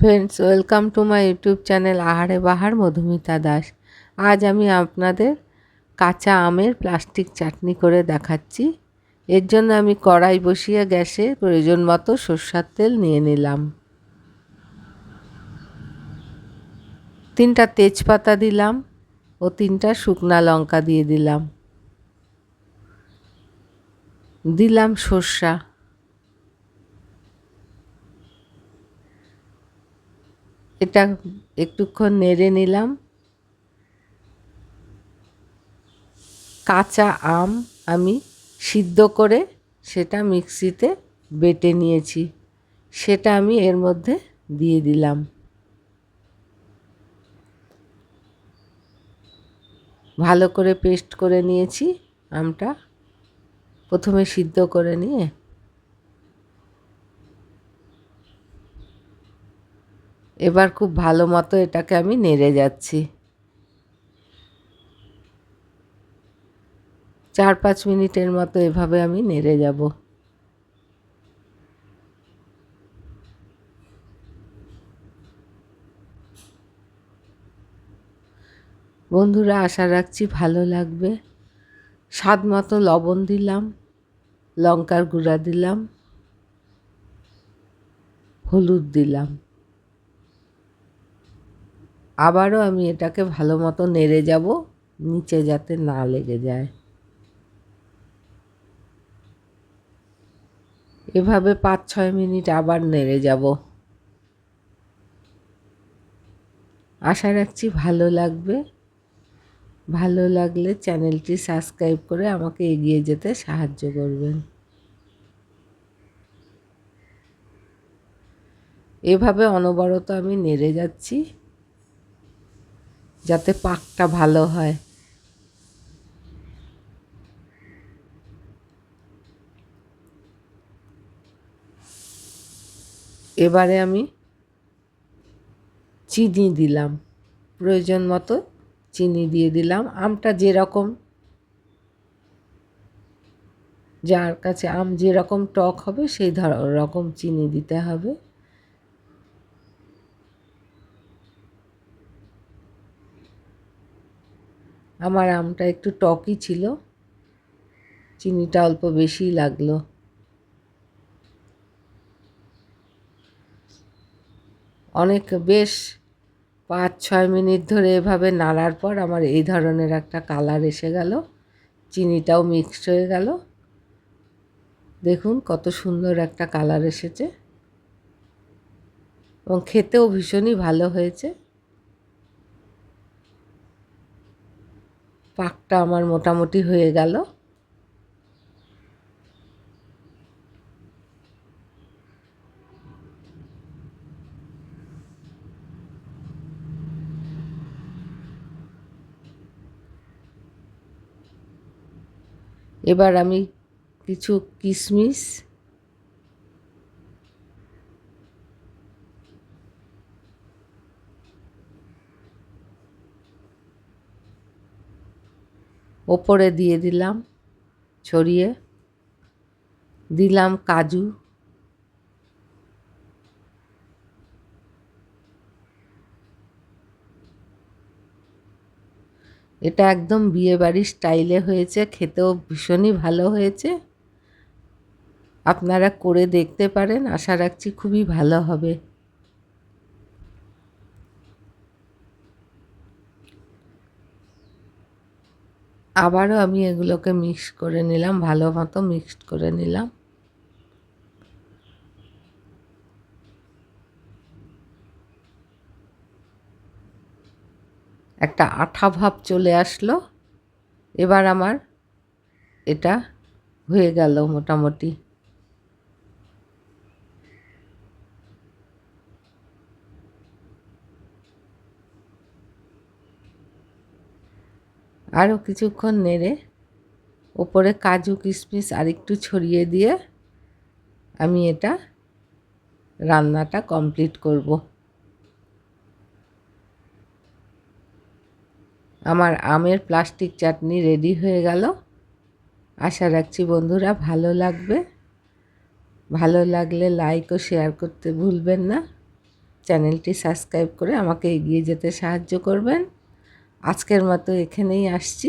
Friends, welcome to my YouTube channel আহারে বাহার মধুমিতা দাস। আজ আমি আপনাদের কাঁচা আমের প্লাস্টিক চাটনি করে দেখাচ্ছি। এর জন্য আমি কড়াই বসিয়ে গ্যাসে প্রয়োজন মতো সরষের তেল নিয়ে নিলাম। 3টা তেজপাতা দিলাম ও 3টা শুকনা লঙ্কা দিয়ে দিলাম সরষা। এটা একটুক্ষণ নেড়ে নিলাম। কাঁচা আম আমি সিদ্ধ করে সেটা মিক্সিতে বেটে নিয়েছি, সেটা আমি এর মধ্যে দিয়ে দিলাম। ভালো করে পেস্ট করে নিয়েছি আমটা, প্রথমে সিদ্ধ করে নিয়ে এবার খুব ভালো মতো এটাকে আমি নেড়ে যাচ্ছি। 4-5 মিনিটের মতো এভাবে আমি নেড়ে যাব। বন্ধুরা, আশা রাখছি ভালো লাগবে। স্বাদ মতো লবণ দিলাম, লঙ্কার গুঁড়া দিলাম, হলুদ দিলাম। আবারও আমি এটাকে ভালো মতো নেড়ে যাব, নিচে যাতে না লেগে যায়। এভাবে 5-6 মিনিট আবার নেড়ে যাব। আশা রাখছি ভালো লাগবে। ভালো লাগলে চ্যানেলটি সাবস্ক্রাইব করে আমাকে এগিয়ে যেতে সাহায্য করবেন। এভাবে অনবরত আমি নেড়ে যাচ্ছি যাতে পাকটা ভালো হয়। এবারে আমি চিনি দিলাম, প্রয়োজন মতো চিনি দিয়ে দিলাম। আমটা যেরকম, যার কাছে আম যেরকম টক হবে সেই রকম চিনি দিতে হবে। আমার আমটা একটু টকই ছিল, চিনিটা অল্প বেশিই লাগলো। বেশ 5-6 মিনিট ধরে এভাবে নাড়ার পর আমার এই ধরনের একটা কালার এসে গেল, চিনিটাও মিক্সড হয়ে গেল। দেখুন কত সুন্দর একটা কালার এসেছে এবং খেতেও ভীষণই ভালো হয়েছে। পাকটা আমার মোটামুটি হয়ে গেল। এবার আমি কিছু কিশমিশ ওপরে দিয়ে দিলাম, ছড়িয়ে দিলাম কাজু, এটা একদম বিয়েবাড়ির স্টাইলে হয়েছে, খেতেও ভীষণই ভালো হয়েছে। আপনারা করে দেখতে পারেন, আশা রাখছি খুবই ভালো হবে। আবারও আমি এগুলোকে মিক্স করে নিলাম, ভালো মতো মিক্সড করে নিলাম। একটা আঠা ভাব চলে আসলো। এবার আমার এটা হয়ে গেল মোটামুটি। আরও কিছুক্ষণ নেড়ে ওপরে কাজু কিশমিশ আরেকটু ছড়িয়ে দিয়ে আমি এটা রান্নাটা কমপ্লিট করব। আমার আমের প্লাস্টিক চাটনি রেডি হয়ে গেল। আশা রাখছি বন্ধুরা ভালো লাগবে। ভালো লাগলে লাইক ও শেয়ার করতে ভুলবেন না। চ্যানেলটি সাবস্ক্রাইব করে আমাকে এগিয়ে যেতে সাহায্য করবেন। আজকের মতো এখানেই আসছি,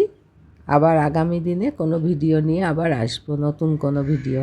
আবার আগামী দিনে কোনো ভিডিও নিয়ে আবার আসবো, নতুন কোনো ভিডিও।